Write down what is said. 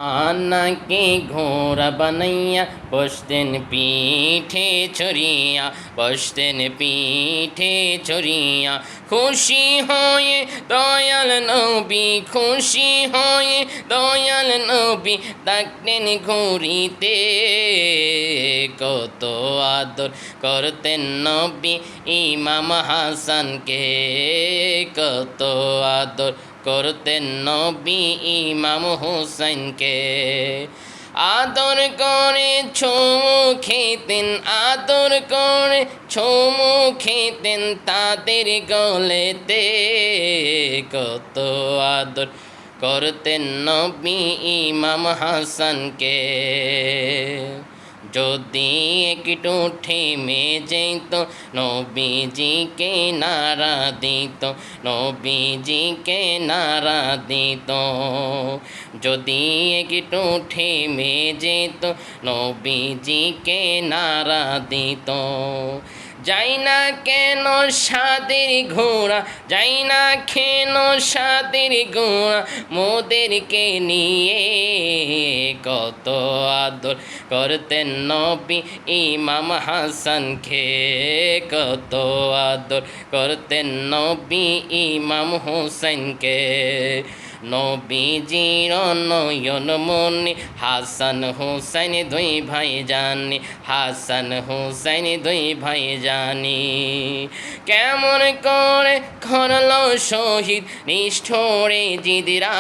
আনাকে ঘোড়া বানাইয়া বসতেন পিঠে চড়িয়া, বসতেন পিঠে চড়িয়া। খুশি হয়ে দয়াল নবী, খুশি হয়ে দয়াল নবী ডাকতেন ঘুরিতে। কত আদর করতেন নবী ইমাম হাসানকে, কত আদর করতেন নবী ইমাম হুসাইনকে। আদর করে চুমু খেতেন, আদর করে চুমু খেতেন তাদের গলেতে। কত আদর করতেন নবী ইমাম হাসানকে। যদি একটু থেমে যেত নবীজিকে নাড়া দিত, নবীজিকে নাড়া দিত। যদি একটু থেমে যেত নবীজিকে নাড়া দিত। যাই না কেন সাদের ঘোড়া, যাই না কেন সাদের ঘোড়া মোদেরকে নিয়ে। কত আদর করতেন নবী ইমাম হাসানকে, কত আদর করতেন নবী ইমাম হুসাইনকে। নবীজির নয়ন মনি হাসান হুসাইন দুই ভাই জানি, হাসান হুসাইন দুই ভাই জানি। কেমন করে করল শহীদ নিষ্ঠুরে জিদিরা।